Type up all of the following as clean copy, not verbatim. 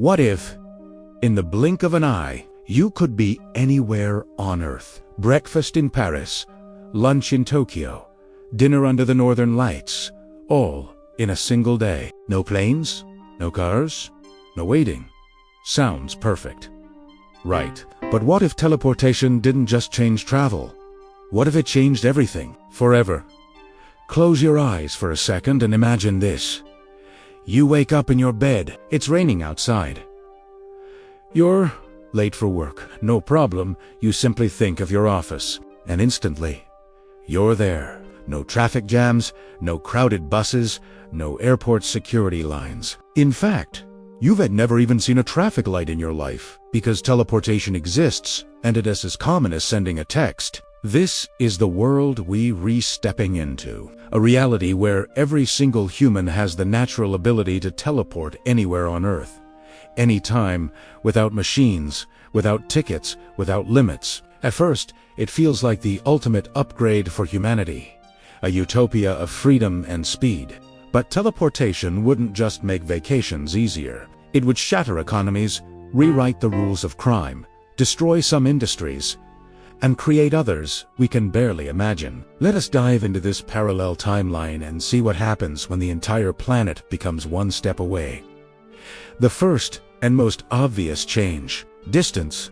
What if, in the blink of an eye, you could be anywhere on Earth? Breakfast in Paris, lunch in Tokyo, dinner under the northern lights, all in a single day. No planes, no cars, no waiting. Sounds perfect. Right, but what if teleportation didn't just change travel? What if it changed everything, forever? Close your eyes for a second and imagine this. You wake up in your bed, it's raining outside. You're late for work, no problem, you simply think of your office, and instantly, you're there. No traffic jams, no crowded buses, no airport security lines. In fact, you've never even seen a traffic light in your life, because teleportation exists, and it is as common as sending a text. This is the world we re-stepping into, a reality where every single human has the natural ability to teleport anywhere on Earth, anytime, without machines, without tickets, without limits. At first, it feels like the ultimate upgrade for humanity, a utopia of freedom and speed. But teleportation wouldn't just make vacations easier. It would shatter economies, rewrite the rules of crime, destroy some industries, and create others we can barely imagine. Let us dive into this parallel timeline and see what happens when the entire planet becomes one step away. The first and most obvious change: distance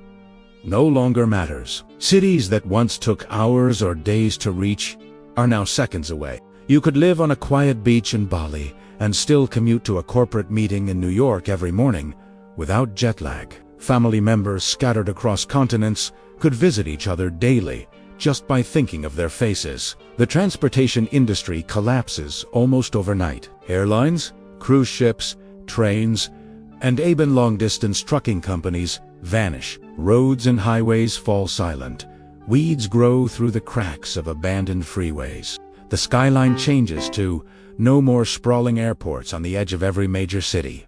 no longer matters. Cities that once took hours or days to reach are now seconds away. You could live on a quiet beach in Bali and still commute to a corporate meeting in New York every morning without jet lag. Family members scattered across continents could visit each other daily just by thinking of their faces. The transportation industry collapses almost overnight. Airlines, cruise ships, trains, and even long-distance trucking companies vanish. Roads and highways fall silent. Weeds grow through the cracks of abandoned freeways. The skyline changes to no more sprawling airports on the edge of every major city.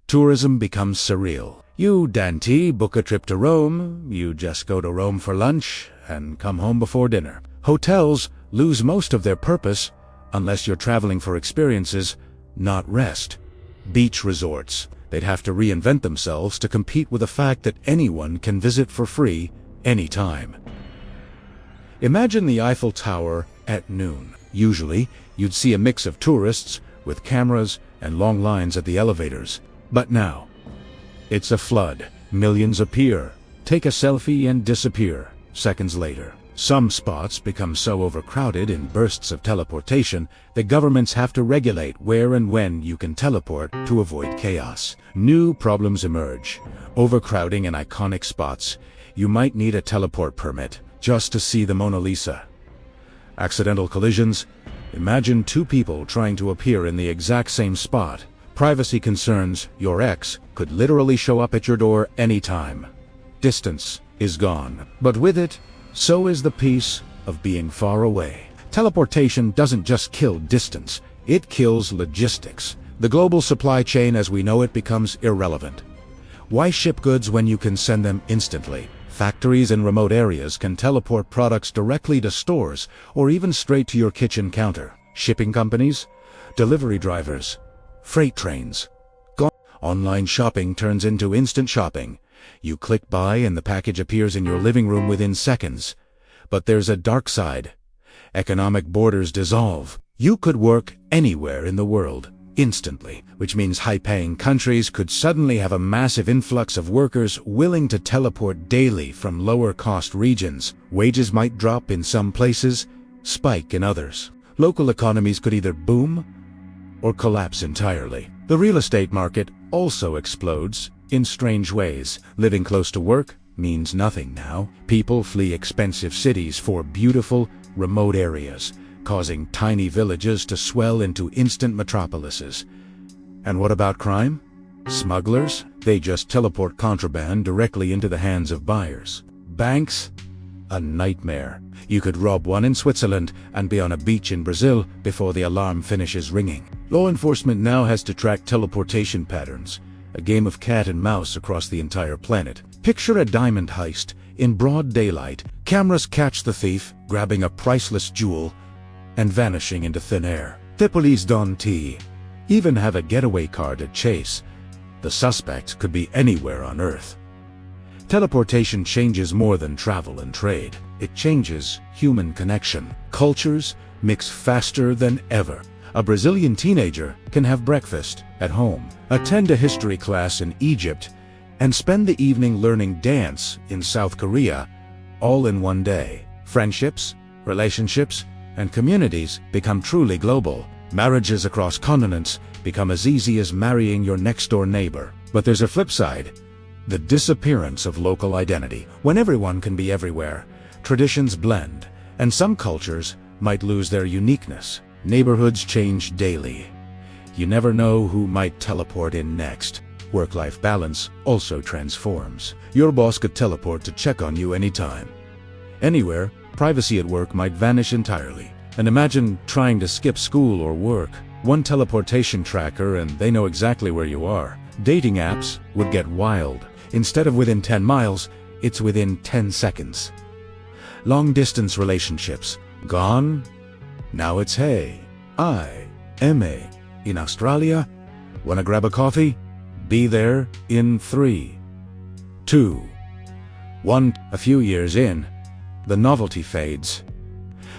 Tourism becomes surreal. You, Dante, book a trip to Rome, you just go to Rome for lunch and come home before dinner. Hotels lose most of their purpose unless you're traveling for experiences, not rest. Beach resorts, they'd have to reinvent themselves to compete with the fact that anyone can visit for free anytime. Imagine the Eiffel Tower at noon. Usually, you'd see a mix of tourists with cameras and long lines at the elevators. But now, it's a flood. Millions appear, take a selfie and disappear seconds later. Some spots become so overcrowded in bursts of teleportation that governments have to regulate where and when you can teleport to avoid chaos. New problems emerge. Overcrowding in iconic spots. You might need a teleport permit just to see the Mona Lisa. Accidental collisions. Imagine two people trying to appear in the exact same spot. Privacy concerns. Your ex could literally show up at your door anytime. Distance is gone. But with it, so is the peace of being far away. Teleportation doesn't just kill distance, it kills logistics. The global supply chain as we know it becomes irrelevant. Why ship goods when you can send them instantly? Factories in remote areas can teleport products directly to stores or even straight to your kitchen counter. Shipping companies, delivery drivers, freight trains. Gone. Online shopping turns into instant shopping. You click buy and the package appears in your living room within seconds. But there's a dark side. Economic borders dissolve. You could work anywhere in the world, instantly, which means high-paying countries could suddenly have a massive influx of workers willing to teleport daily from lower-cost regions. Wages might drop in some places, spike in others. Local economies could either boom or collapse entirely. The real estate market also explodes in strange ways. Living close to work means nothing now. People flee expensive cities for beautiful, remote areas, causing tiny villages to swell into instant metropolises. And what about crime? Smugglers? They just teleport contraband directly into the hands of buyers. Banks? A nightmare. You could rob one in Switzerland and be on a beach in Brazil before the alarm finishes ringing. Law enforcement now has to track teleportation patterns, a game of cat and mouse across the entire planet. Picture a diamond heist. In broad daylight, cameras catch the thief grabbing a priceless jewel and vanishing into thin air. The police don't even have a getaway car to chase. The suspect could be anywhere on Earth. Teleportation changes more than travel and trade. It changes human connection. Cultures mix faster than ever. A Brazilian teenager can have breakfast at home, attend a history class in Egypt, and spend the evening learning dance in South Korea, all in one day. Friendships, relationships, and communities become truly global. Marriages across continents become as easy as marrying your next-door neighbor. But there's a flip side: the disappearance of local identity. When everyone can be everywhere, traditions blend, and some cultures might lose their uniqueness. Neighborhoods change daily. You never know who might teleport in next. Work-life balance also transforms. Your boss could teleport to check on you anytime. Anywhere, privacy at work might vanish entirely. And imagine trying to skip school or work. One teleportation tracker and they know exactly where you are. Dating apps would get wild. Instead of within 10 miles, it's within 10 seconds. Long-distance relationships, gone? Now it's hey, in Australia, wanna grab a coffee? Be there in 3, 2, 1. A few years in, the novelty fades.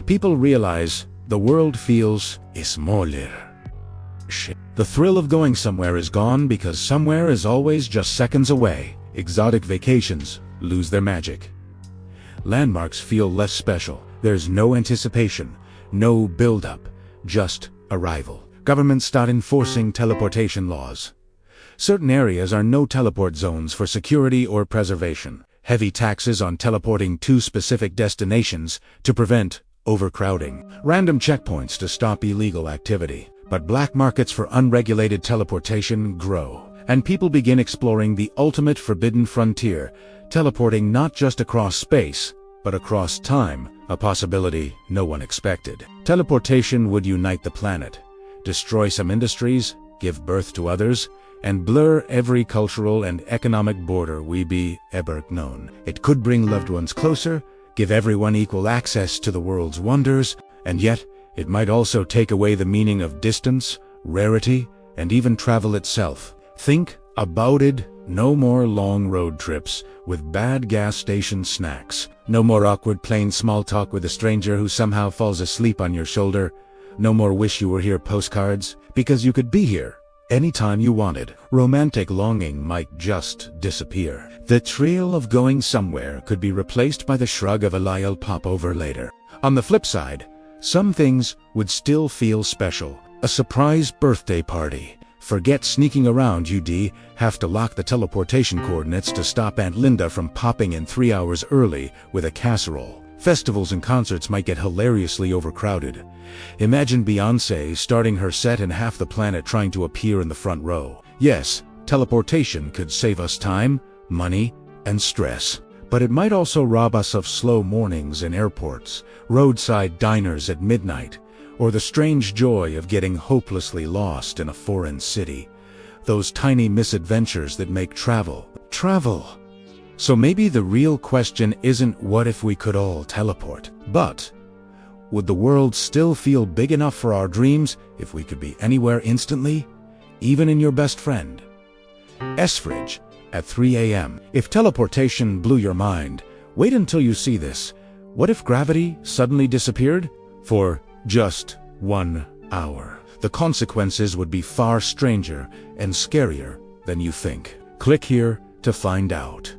People realize the world feels smaller. The thrill of going somewhere is gone because somewhere is always just seconds away. Exotic vacations lose their magic. Landmarks feel less special. There's no anticipation, no build-up, just arrival. Governments start enforcing teleportation laws. Certain areas are no teleport zones for security or preservation. Heavy taxes on teleporting to specific destinations to prevent overcrowding. Random checkpoints to stop illegal activity. But black markets for unregulated teleportation grow, and people begin exploring the ultimate forbidden frontier, teleporting not just across space, but across time, a possibility no one expected. Teleportation would unite the planet, destroy some industries, give birth to others, and blur every cultural and economic border we be ever known. It could bring loved ones closer, give everyone equal access to the world's wonders, and yet it might also take away the meaning of distance, rarity, and even travel itself. Think about it. No more long road trips with bad gas station snacks. No more awkward plain small talk with a stranger who somehow falls asleep on your shoulder. No more wish you were here postcards, because you could be here anytime you wanted. Romantic longing might just disappear. The thrill of going somewhere could be replaced by the shrug of a "I'll pop over later." On the flip side, some things would still feel special. A surprise birthday party. Forget sneaking around, you'd have to lock the teleportation coordinates to stop Aunt Linda from popping in 3 hours early with a casserole. Festivals and concerts might get hilariously overcrowded. Imagine Beyoncé starting her set and half the planet trying to appear in the front row. Yes, teleportation could save us time, money, and stress. But it might also rob us of slow mornings in airports, roadside diners at midnight, or the strange joy of getting hopelessly lost in a foreign city. Those tiny misadventures that make travel. So maybe the real question isn't what if we could all teleport, but would the world still feel big enough for our dreams if we could be anywhere instantly, even in your best friend? S-Fridge at 3 a.m. If teleportation blew your mind, wait until you see this. What if gravity suddenly disappeared? For just 1 hour. The consequences would be far stranger and scarier than you think. Click here to find out.